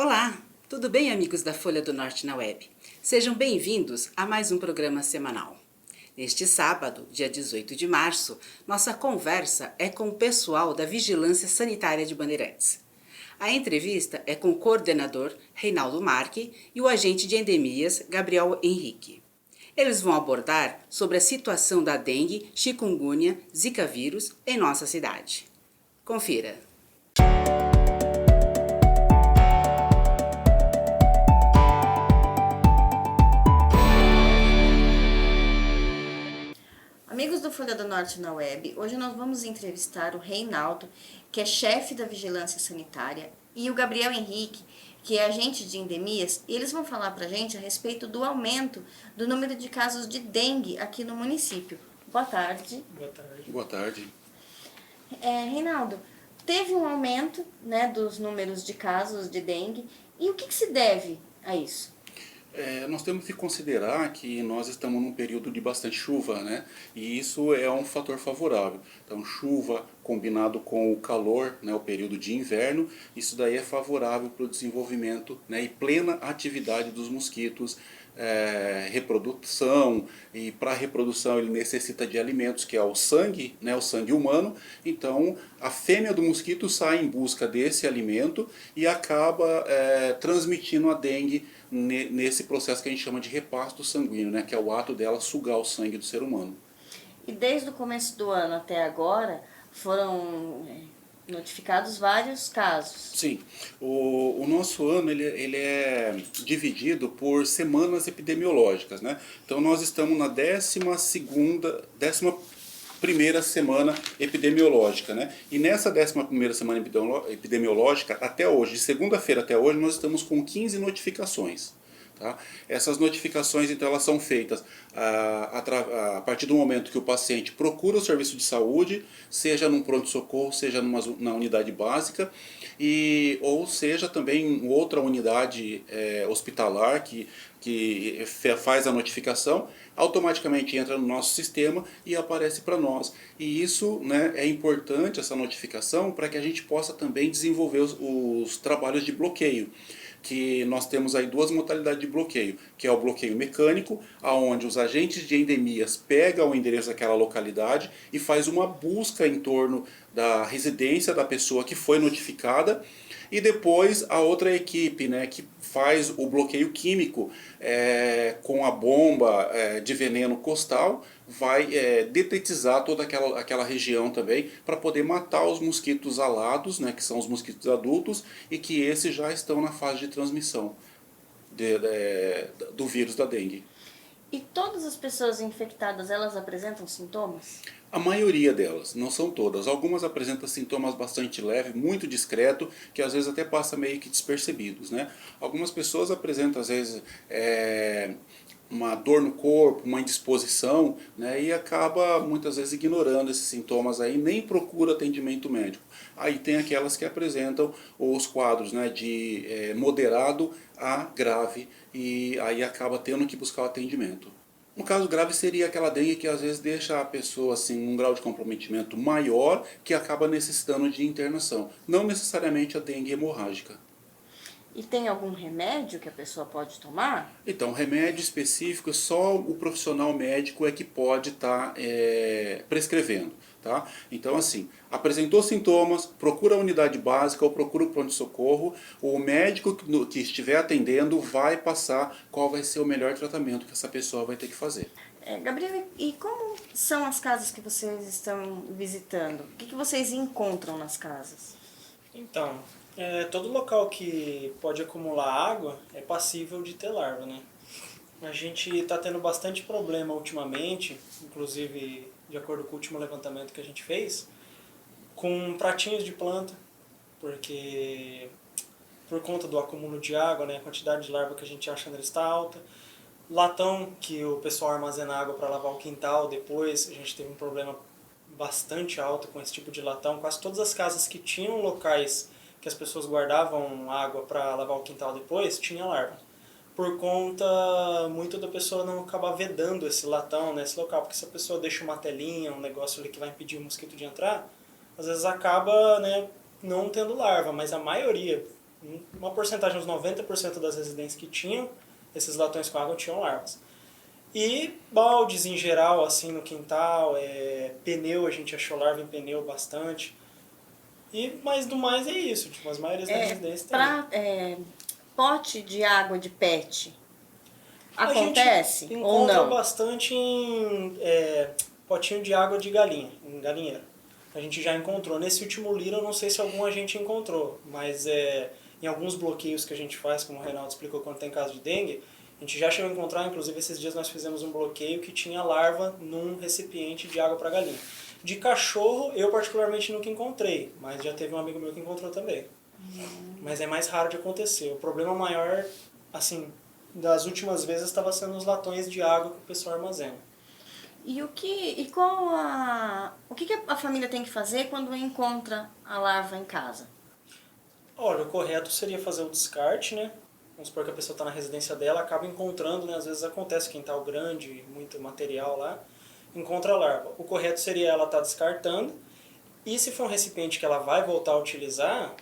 Olá, tudo bem, amigos da Folha do Norte na Web? Sejam bem-vindos a mais um programa semanal. Neste sábado, dia 18 de março, nossa conversa é com o pessoal da Vigilância Sanitária de Bandeirantes. A entrevista é com o coordenador Reinaldo Marque e o agente de endemias Gabriel Henrique. Eles vão abordar sobre a situação da dengue, chikungunya, zika vírus em nossa cidade. Confira! Amigos do Folha do Norte na Web, hoje nós vamos entrevistar o Reinaldo, que é chefe da Vigilância Sanitária, e o Gabriel Henrique, que é agente de endemias, e eles vão falar pra gente a respeito do aumento do número de casos de dengue aqui no município. Boa tarde. Boa tarde. Boa tarde. Reinaldo, teve um aumento, dos números de casos de dengue, e o que se deve a isso? Nós temos que considerar que nós estamos num período de bastante chuva, né? E isso é um fator favorável. Então, chuva combinado com o calor, né, o período de inverno, isso daí é favorável para o desenvolvimento, né, e plena atividade dos mosquitos, reprodução, e para a reprodução ele necessita de alimentos, que é o sangue, né, o sangue humano. Então a fêmea do mosquito sai em busca desse alimento e acaba transmitindo a dengue nesse processo que a gente chama de repasto sanguíneo, né, que é o ato dela sugar o sangue do ser humano. E desde o começo do ano até agora foram notificados vários casos. Sim, o nosso ano ele é dividido por semanas epidemiológicas, né? Então nós estamos na 11ª semana epidemiológica, né? E nessa 11ª semana epidemiológica, até hoje, de segunda-feira até hoje, nós estamos com 15 notificações. Tá? Essas notificações, então, elas são feitas a partir do momento que o paciente procura o serviço de saúde, seja num pronto-socorro, seja na unidade básica, ou seja também em outra unidade hospitalar que faz a notificação, automaticamente entra no nosso sistema e aparece para nós. E isso, né, é importante, essa notificação, para que a gente possa também desenvolver os trabalhos de bloqueio. Que nós temos aí duas modalidades de bloqueio, que é o bloqueio mecânico, onde os agentes de endemias pegam o endereço daquela localidade e faz uma busca em torno da residência da pessoa que foi notificada, e depois a outra equipe, né, que faz o bloqueio químico com a bomba de veneno costal, vai detetizar toda aquela região também, para poder matar os mosquitos alados, né, que são os mosquitos adultos, e que esses já estão na fase de transmissão do vírus da dengue. E todas as pessoas infectadas, elas apresentam sintomas? A maioria delas, não são todas. Algumas apresentam sintomas bastante leves, muito discreto, que às vezes até passa meio que despercebidos, né? Algumas pessoas apresentam às vezes uma dor no corpo, uma indisposição, né? E acaba muitas vezes ignorando esses sintomas aí, nem procura atendimento médico. Aí tem aquelas que apresentam os quadros, né, de moderado a grave, e aí acaba tendo que buscar o atendimento. No caso grave seria aquela dengue que às vezes deixa a pessoa assim, num grau de comprometimento maior, que acaba necessitando de internação. Não necessariamente a dengue hemorrágica. E tem algum remédio que a pessoa pode tomar? Então, remédio específico, só o profissional médico é que pode estar prescrevendo. Tá? Então, assim, apresentou sintomas, procura a unidade básica ou procura o pronto-socorro, o médico que estiver atendendo vai passar qual vai ser o melhor tratamento que essa pessoa vai ter que fazer. Gabriel, e como são as casas que vocês estão visitando? O que vocês encontram nas casas? Então, todo local que pode acumular água é passível de ter larva, né? A gente está tendo bastante problema ultimamente, inclusive de acordo com o último levantamento que a gente fez, com pratinhos de planta, porque por conta do acúmulo de água, né, a quantidade de larva que a gente acha nele está alta. Latão, que o pessoal armazena água para lavar o quintal depois, a gente teve um problema bastante alto com esse tipo de latão. Quase todas as casas que tinham locais que as pessoas guardavam água para lavar o quintal depois, tinha larva. Por conta muito da pessoa não acabar vedando esse latão nesse local, porque se a pessoa deixa uma telinha, um negócio ali que vai impedir o mosquito de entrar, às vezes acaba, né, não tendo larva, mas a maioria, uma porcentagem, uns 90% das residências que tinham esses latões com água tinham larvas. E baldes em geral, assim, no quintal, pneu, a gente achou larva em pneu bastante. Mas do mais é isso, tipo, as maiorias das residências tem. Pote de água de PET, A acontece gente ou encontra não? bastante em potinho de água de galinha, em galinheiro. A gente já encontrou. Nesse último Lira, eu não sei se algum a gente encontrou, mas em alguns bloqueios que a gente faz, como o Reinaldo explicou, quando tem caso de dengue, a gente já chegou a encontrar, inclusive esses dias nós fizemos um bloqueio que tinha larva num recipiente de água para galinha. De cachorro, eu particularmente nunca encontrei, mas já teve um amigo meu que encontrou também. Mas é mais raro de acontecer. O problema maior, assim, das últimas vezes estava sendo os latões de água que o pessoal armazena. O que a família tem que fazer quando encontra a larva em casa? Olha, o correto seria fazer o descarte, né? Vamos supor que a pessoa está na residência dela, acaba encontrando, né? Às vezes acontece quintal grande, muito material lá, encontra a larva. O correto seria ela estar descartando, e se for um recipiente que ela vai voltar a utilizar,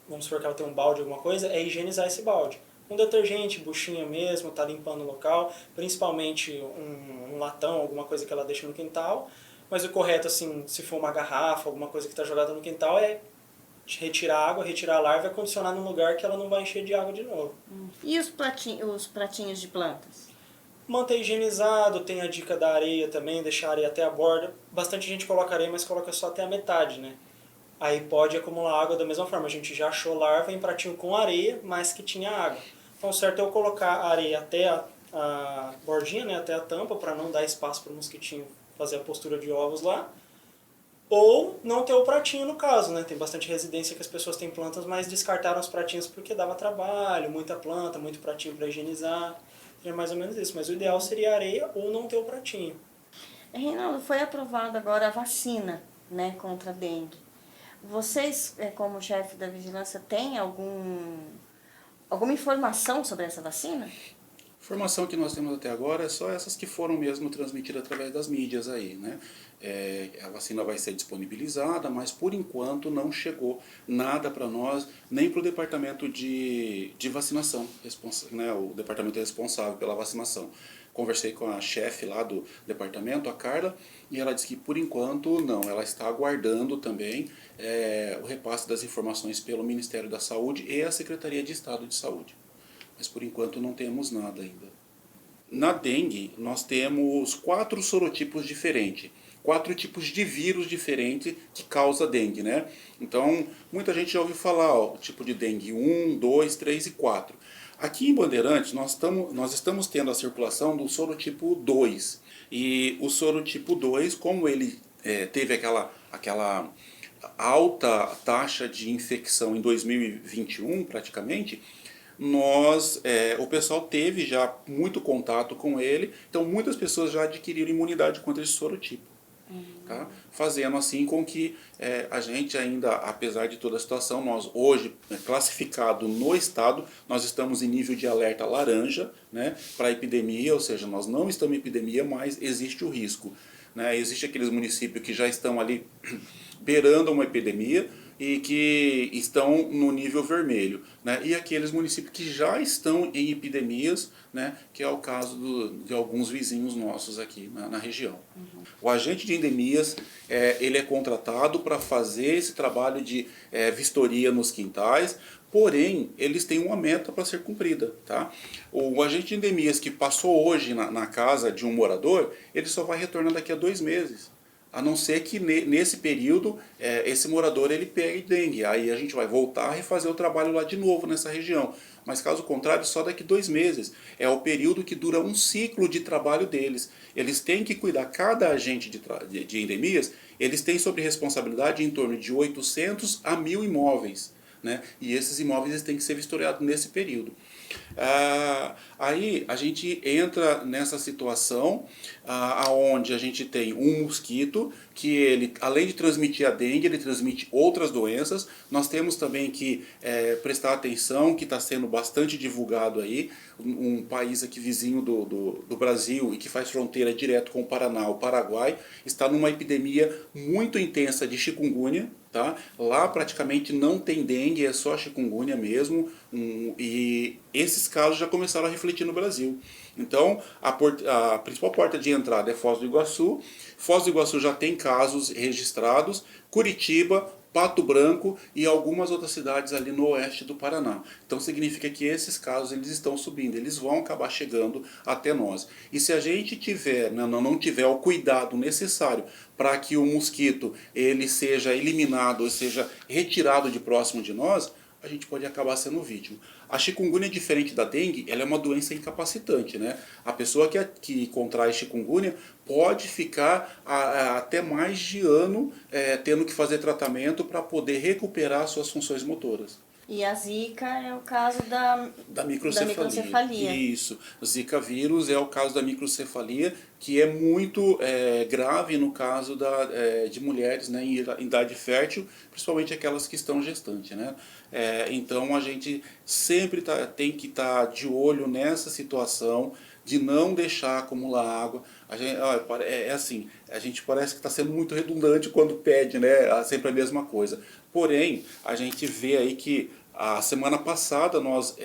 vamos supor que ela tem um balde, alguma coisa, é higienizar esse balde. Um detergente, buchinha mesmo, tá limpando o local, principalmente um latão, alguma coisa que ela deixa no quintal. Mas o correto, assim, se for uma garrafa, alguma coisa que está jogada no quintal, é retirar a água, retirar a larva e condicionar num lugar que ela não vai encher de água de novo. E os pratinhos de plantas? Manter higienizado, tem a dica da areia também, deixar a areia até a borda. Bastante gente coloca areia, mas coloca só até a metade, né? Aí pode acumular água da mesma forma. A gente já achou larva em pratinho com areia, mas que tinha água. Então o certo é eu colocar a areia até a bordinha, né, até a tampa, para não dar espaço para o mosquitinho fazer a postura de ovos lá. Ou não ter o pratinho no caso, né? Tem bastante residência que as pessoas têm plantas, mas descartaram os pratinhos porque dava trabalho, muita planta, muito pratinho para higienizar. É mais ou menos isso, mas o ideal seria areia ou não ter o pratinho. Reinaldo, foi aprovada agora a vacina, né, contra a dengue. Vocês, como chefe da vigilância, têm alguma informação sobre essa vacina? A informação que nós temos até agora é só essas que foram mesmo transmitidas através das mídias aí, né? A vacina vai ser disponibilizada, mas por enquanto não chegou nada para nós, nem para o departamento de vacinação, né? O departamento responsável pela vacinação. Conversei com a chefe lá do departamento, a Carla, e ela disse que por enquanto não, ela está aguardando também o repasse das informações pelo Ministério da Saúde e a Secretaria de Estado de Saúde. Mas por enquanto não temos nada ainda. Na dengue, nós temos 4 sorotipos diferentes, 4 tipos de vírus diferentes que causa dengue, né? Então, muita gente já ouviu falar, o tipo de dengue 1, 2, 3 e 4. Aqui em Bandeirantes, nós estamos tendo a circulação do sorotipo 2. E o sorotipo 2, como ele teve aquela alta taxa de infecção em 2021, praticamente, o pessoal teve já muito contato com ele, então muitas pessoas já adquiriram imunidade contra esse sorotipo. Tá? Fazendo assim com que a gente ainda, apesar de toda a situação, nós hoje, classificado no estado, nós estamos em nível de alerta laranja, né, para epidemia, ou seja, nós não estamos em epidemia, mas existe o risco. Né? Existe aqueles municípios que já estão ali beirando uma epidemia, e que estão no nível vermelho, né? E aqueles municípios que já estão em epidemias, né? Que é o caso de alguns vizinhos nossos aqui na região. O agente de endemias, ele é contratado para fazer esse trabalho de vistoria nos quintais, porém, eles têm uma meta para ser cumprida. Tá? O agente de endemias que passou hoje na casa de um morador, ele só vai retornar daqui a 2 meses. A não ser que nesse período esse morador ele pegue dengue. Aí a gente vai voltar a refazer o trabalho lá de novo nessa região. Mas caso contrário, só daqui 2 meses. É o período que dura um ciclo de trabalho deles. Eles têm que cuidar, cada agente de endemias, eles têm sobre responsabilidade em torno de 800 a 1.000 imóveis. Né? E esses imóveis eles têm que ser vistoriados nesse período. Aí a gente entra nessa situação onde a gente tem um mosquito que ele, além de transmitir a dengue, ele transmite outras doenças. Nós temos também que prestar atenção, que está sendo bastante divulgado aí, um país aqui vizinho do Brasil e que faz fronteira direto com o Paraná, o Paraguai, está numa epidemia muito intensa de chikungunya. Tá? Lá praticamente não tem dengue, é só chikungunya mesmo, e esses casos já começaram a refletir no Brasil. Então, a principal porta de entrada é Foz do Iguaçu. Foz do Iguaçu já tem casos registrados, Curitiba, Pato Branco e algumas outras cidades ali no oeste do Paraná. Então significa que esses casos eles estão subindo, eles vão acabar chegando até nós. E se a gente não tiver o cuidado necessário para que o mosquito ele seja eliminado, ou seja retirado de próximo de nós, a gente pode acabar sendo vítima. A chikungunya, diferente da dengue, ela é uma doença incapacitante, né? A pessoa que contrai chikungunya pode ficar até mais de ano tendo que fazer tratamento para poder recuperar suas funções motoras. E a Zika é o caso da microcefalia. Isso. O Zika vírus é o caso da microcefalia, que é muito grave no caso de mulheres, né, em idade fértil, principalmente aquelas que estão gestantes, né? Então a gente sempre tem que estar de olho nessa situação de não deixar acumular água. A gente parece que está sendo muito redundante quando pede, né, sempre a mesma coisa. Porém, a gente vê aí que a semana passada nós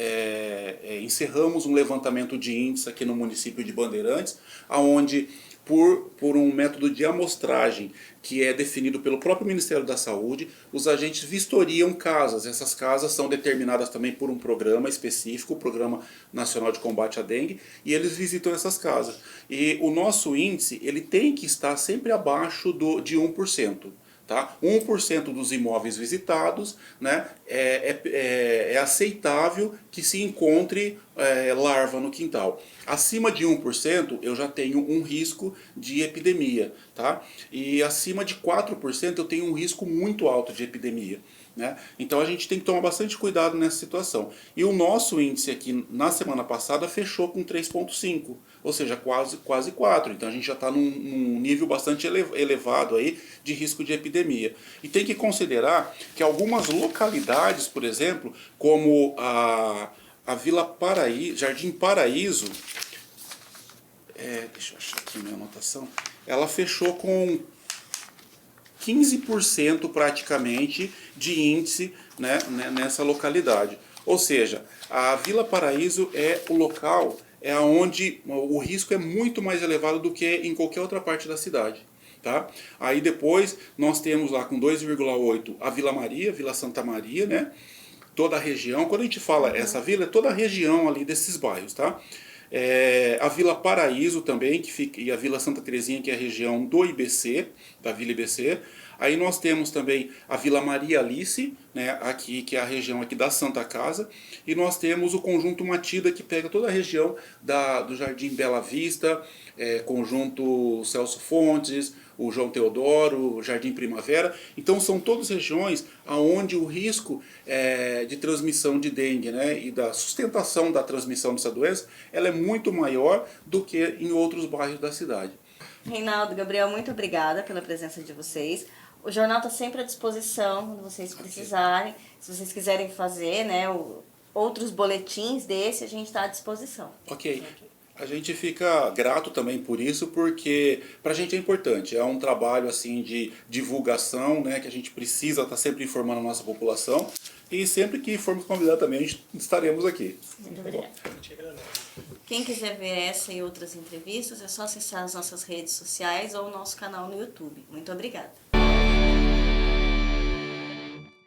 encerramos um levantamento de índice aqui no município de Bandeirantes, onde por um método de amostragem que é definido pelo próprio Ministério da Saúde, os agentes vistoriam casas. Essas casas são determinadas também por um programa específico, o Programa Nacional de Combate à Dengue, e eles visitam essas casas. E o nosso índice ele tem que estar sempre abaixo de 1%. Tá? 1% dos imóveis visitados, né, é aceitável que se encontre larva no quintal. Acima de 1% eu já tenho um risco de epidemia. Tá? E acima de 4% eu tenho um risco muito alto de epidemia. Né? Então a gente tem que tomar bastante cuidado nessa situação. E o nosso índice aqui na semana passada fechou com 3,5, ou seja, quase 4. Então a gente já está num nível bastante elevado aí de risco de epidemia. E tem que considerar que algumas localidades, por exemplo, como a Vila Paraíso, Jardim Paraíso, deixa eu achar aqui minha anotação, ela fechou com 15% praticamente de índice, né, nessa localidade. Ou seja, a Vila Paraíso é o local onde o risco é muito mais elevado do que em qualquer outra parte da cidade. Tá? Aí depois nós temos lá com 2,8 a Vila Maria, Vila Santa Maria, né? Toda a região. Quando a gente fala essa vila, é toda a região ali desses bairros. Tá? A Vila Paraíso também, e a Vila Santa Terezinha, que é a região do IBC, da Vila IBC. Aí nós temos também a Vila Maria Alice, né, aqui, que é a região aqui da Santa Casa. E nós temos o Conjunto Matida, que pega toda a região do Jardim Bela Vista, Conjunto Celso Fontes, o João Teodoro, o Jardim Primavera. Então são todas regiões onde o risco de transmissão de dengue, né, e da sustentação da transmissão dessa doença ela é muito maior do que em outros bairros da cidade. Reinaldo, Gabriel, muito obrigada pela presença de vocês. O jornal está sempre à disposição quando vocês precisarem. Se vocês quiserem fazer, né, outros boletins desse, a gente está à disposição. Ok. A gente fica grato também por isso, porque para a gente é importante. É um trabalho assim de divulgação, né, que a gente precisa estar sempre informando a nossa população. E sempre que formos convidados também, a gente estaremos aqui. Muito obrigada. Quem quiser ver essa e outras entrevistas, é só acessar as nossas redes sociais ou o nosso canal no YouTube. Muito obrigada.